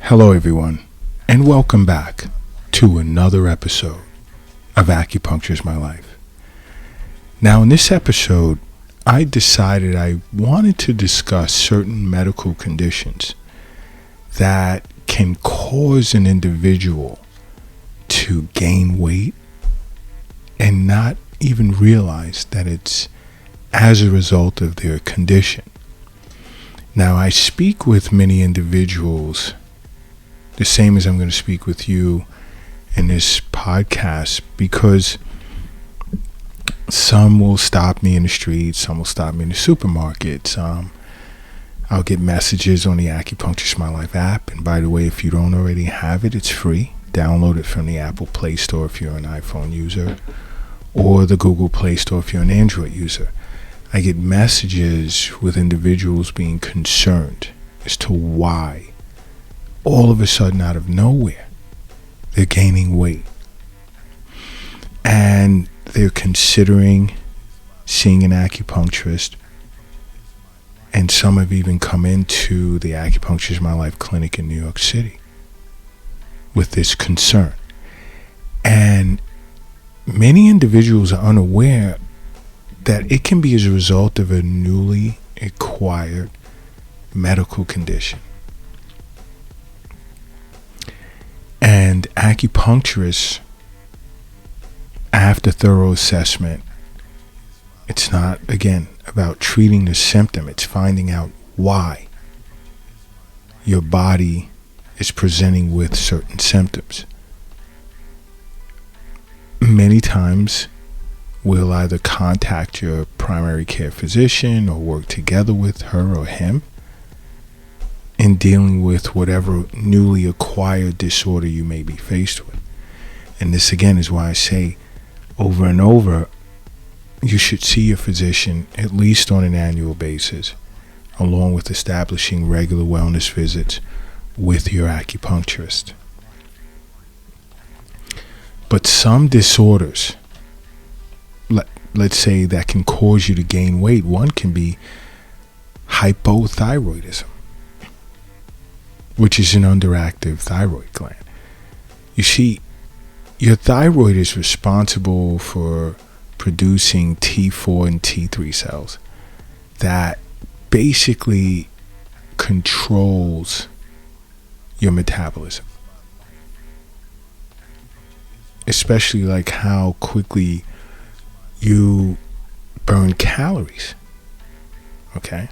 Hello everyone, and welcome back to another episode of Acupuncture is My Life. Now in this episode, I decided I wanted to discuss certain medical conditions that can cause an individual to gain weight and not even realize that it's as a result of their condition. Now I speak with many individuals the same as I'm going to speak with you in this podcast, because some will stop me in the streets, some will stop me in the supermarket. I'll get messages on the Acupuncture is My Life app, and by the way, if you don't already have it, it's free. Download it from the Apple Play Store if you're an iPhone user, or the Google Play Store if you're an Android user. I get messages with individuals being concerned as to why all of a sudden, out of nowhere, they're gaining weight. And they're considering seeing an acupuncturist. And some have even come into the Acupuncture is My Life clinic in New York City with this concern. And many individuals are unaware that it can be as a result of a newly acquired medical condition. And acupuncturists, after thorough assessment, it's not, again, about treating the symptom. It's finding out why your body is presenting with certain symptoms. Many times, we'll either contact your primary care physician or work together with her or him in dealing with whatever newly acquired disorder you may be faced with. And this again is why I say over and over, you should see your physician at least on an annual basis, along with establishing regular wellness visits with your acupuncturist. But some disorders, let's say, that can cause you to gain weight, one can be hypothyroidism, which is an underactive thyroid gland. You see, your thyroid is responsible for producing T4 and T3 cells that basically controls your metabolism, especially like how quickly you burn calories. Okay?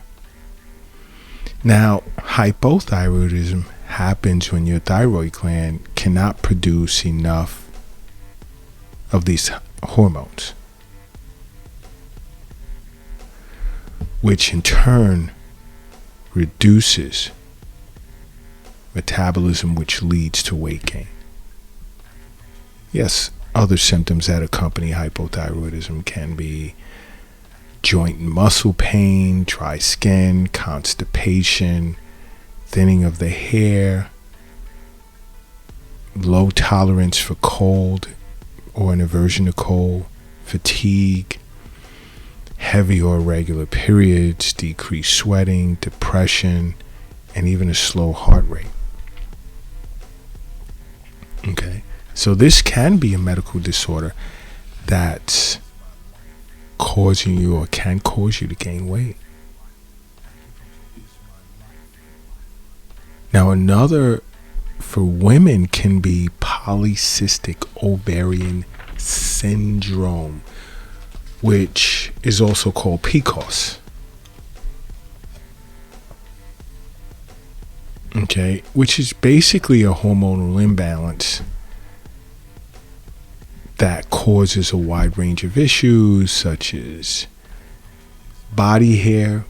Now, hypothyroidism happens when your thyroid gland cannot produce enough of these hormones, which in turn reduces metabolism, which leads to weight gain. Yes, other symptoms that accompany hypothyroidism can be joint and muscle pain, dry skin, constipation, thinning of the hair, low tolerance for cold or an aversion to cold, fatigue, heavy or irregular periods, decreased sweating, depression, and even a slow heart rate. Okay, so this can be a medical disorder that's causing you or can cause you to gain weight. Now another for women can be polycystic ovarian syndrome, which is also called PCOS. Okay, which is basically a hormonal imbalance that causes a wide range of issues such as body hair,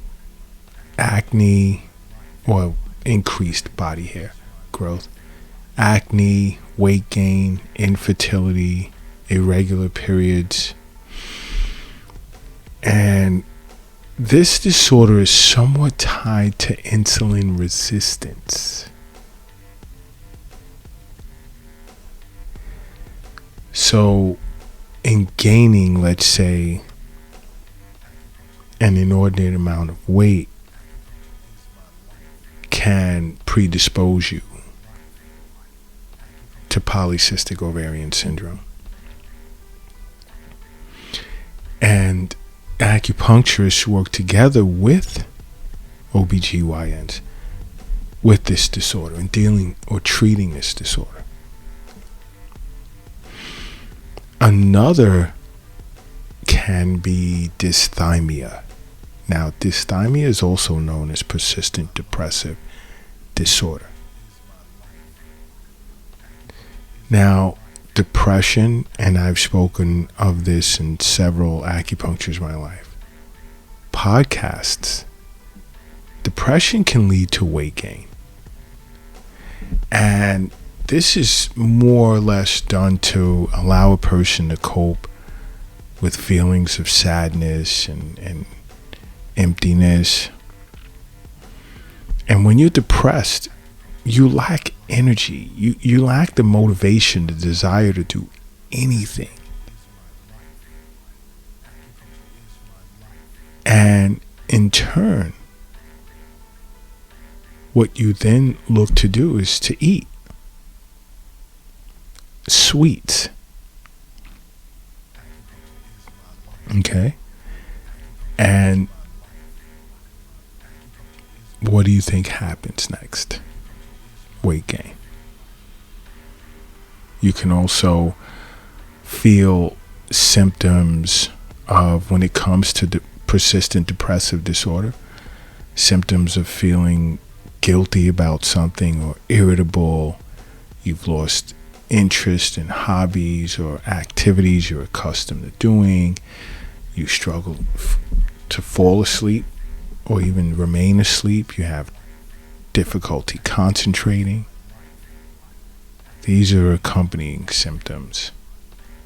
acne, or increased body hair growth, acne, weight gain, infertility, irregular periods. And this disorder is somewhat tied to insulin resistance. So in gaining, let's say, an inordinate amount of weight can predispose you to polycystic ovarian syndrome. And acupuncturists work together with OBGYNs with this disorder and dealing or treating this disorder. Another can be dysthymia. Now, dysthymia is also known as persistent depressive disorder. Now, depression, and I've spoken of this in several Acupunctures in my life podcasts, depression can lead to weight gain. And this is more or less done to allow a person to cope with feelings of sadness and emptiness. And when you're depressed, you lack energy. You lack the motivation, the desire to do anything. And in turn, what you then look to do is to eat sweets. Okay? And what do you think happens next? Weight gain. You can also feel symptoms of, when it comes to persistent depressive disorder, symptoms of feeling guilty about something or irritable. You've lost interest in hobbies or activities you're accustomed to doing. You struggle to fall asleep or even remain asleep. You have difficulty concentrating. These are accompanying symptoms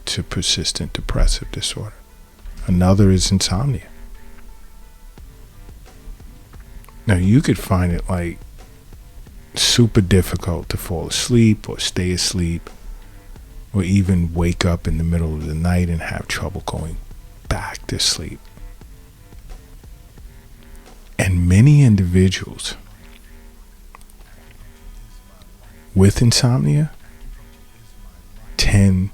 to persistent depressive disorder. Another is insomnia. Now, you could find it like super difficult to fall asleep or stay asleep, or even wake up in the middle of the night and have trouble going back to sleep. And many individuals with insomnia tend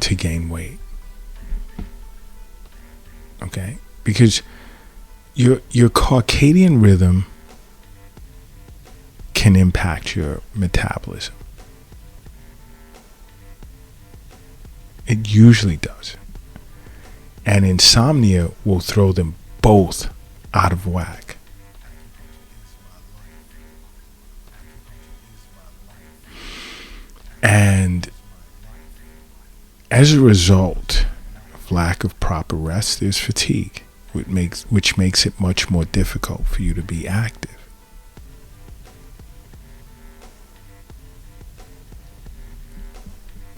to gain weight. Okay? Because your circadian rhythm can impact your metabolism. It usually does. And insomnia will throw them both out of whack. And as a result of lack of proper rest, there's fatigue, which makes it much more difficult for you to be active.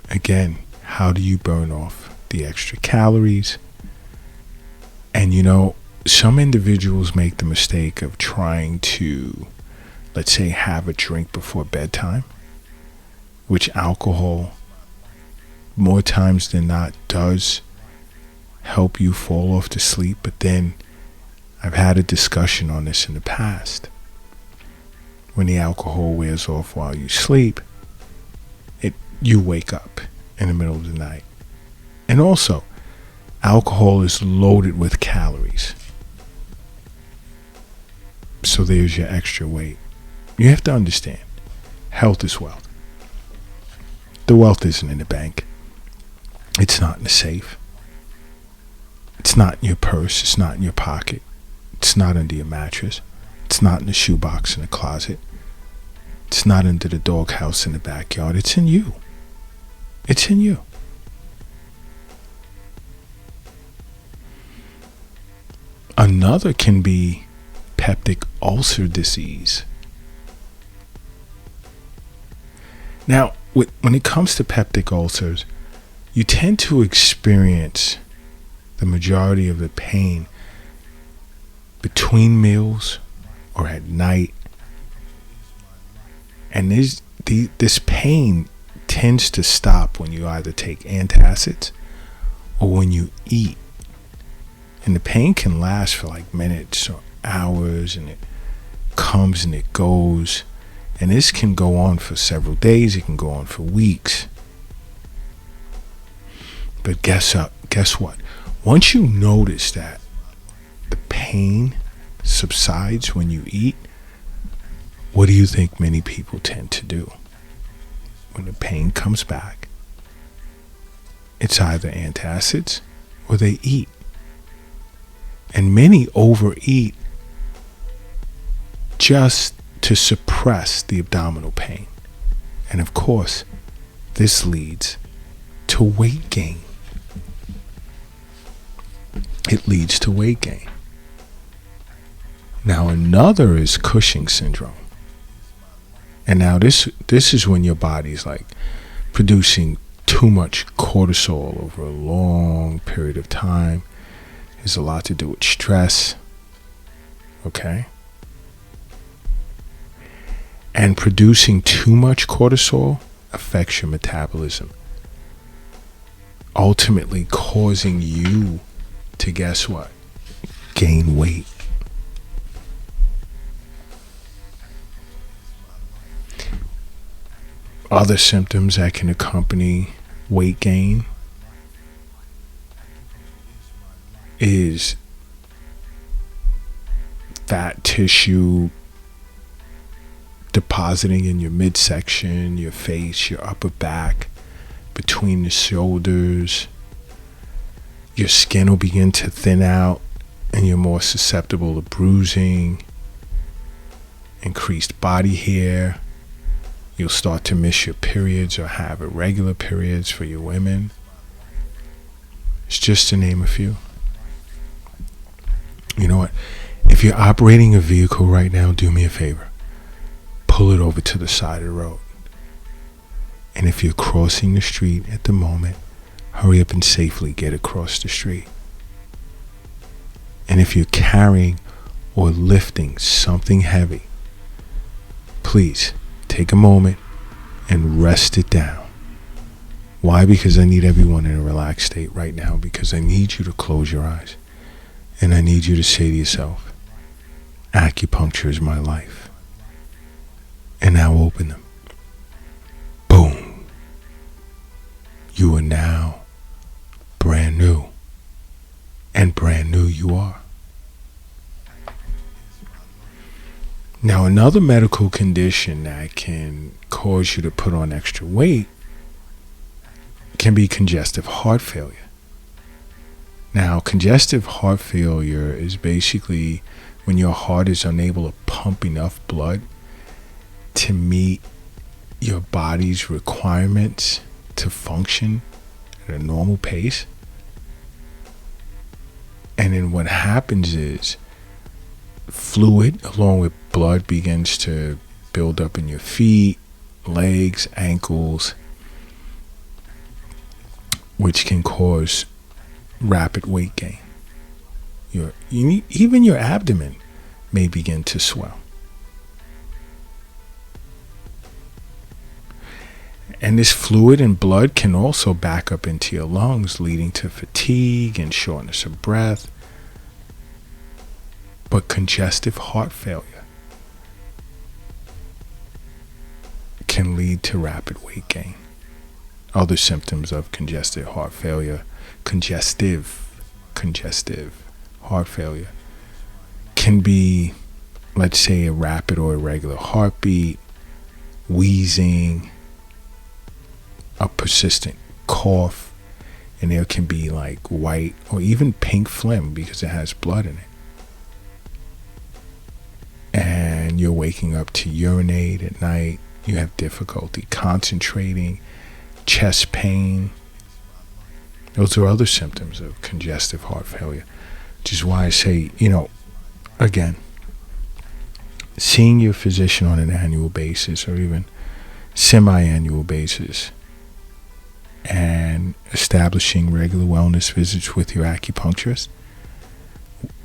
Again, how do you burn off the extra calories? And some individuals make the mistake of trying to, let's say, have a drink before bedtime, which alcohol, more times than not, does help you fall off to sleep. But then I've had a discussion on this in the past. When the alcohol wears off while you sleep, you wake up in the middle of the night. And also, alcohol is loaded with calories. So there's your extra weight. You have to understand, health is wealth. The wealth isn't in the bank. It's not in the safe. It's not in your purse. It's not in your pocket. It's not under your mattress. It's not in the shoebox in the closet. It's not under the doghouse in the backyard. It's in you. It's in you. Another can be peptic ulcer disease. Now, when it comes to peptic ulcers, you tend to experience the majority of the pain between meals or at night. And this pain tends to stop when you either take antacids or when you eat. And the pain can last for like minutes or hours, and it comes and it goes. And this can go on for several days. It can go on for weeks. But guess what? Once you notice that the pain subsides when you eat, what do you think many people tend to do? When the pain comes back, it's either antacids or they eat. And many overeat just to suppress the abdominal pain. And of course, this leads to weight gain. It leads to weight gain. Now another is Cushing's syndrome. And now this is when your body's like producing too much cortisol over a long period of time. There's a lot to do with stress. Okay? And producing too much cortisol affects your metabolism, ultimately causing you to, guess what? Gain weight. Other symptoms that can accompany weight gain is fat tissue depositing in your midsection, your face, your upper back, between the shoulders. Your skin will begin to thin out and you're more susceptible to bruising, increased body hair. You'll start to miss your periods or have irregular periods for your women. It's just to name a few. You know what? If you're operating a vehicle right now, do me a favor. Pull it over to the side of the road. And if you're crossing the street at the moment, hurry up and safely get across the street. And if you're carrying or lifting something heavy, please take a moment and rest it down. Why? Because I need everyone in a relaxed state right now, because I need you to close your eyes. And I need you to say to yourself, acupuncture is my life. And now open them. Boom. You are now brand new. And brand new you are. Now, another medical condition that can cause you to put on extra weight can be congestive heart failure. Now, congestive heart failure is basically when your heart is unable to pump enough blood to meet your body's requirements to function at a normal pace. And then what happens is fluid along with blood begins to build up in your feet, legs, ankles, which can cause rapid weight gain. Even your abdomen may begin to swell. And this fluid and blood can also back up into your lungs, leading to fatigue and shortness of breath. But congestive heart failure can lead to rapid weight gain. Other symptoms of congestive heart failure, congestive heart failure, can be, let's say, a rapid or irregular heartbeat, wheezing, a persistent cough, and there can be like white or even pink phlegm because it has blood in it. And you're waking up to urinate at night. You have difficulty concentrating, chest pain. Those are other symptoms of congestive heart failure, which is why I say, again, seeing your physician on an annual basis or even semi-annual basis and establishing regular wellness visits with your acupuncturist,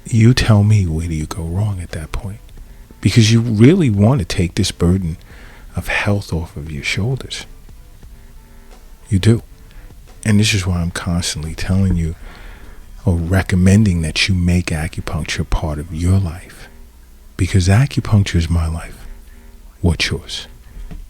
you tell me where do you go wrong at that point. Because you really want to take this burden of health off of your shoulders. You do. And this is why I'm constantly telling you or recommending that you make acupuncture part of your life. Because acupuncture is my life. What's yours?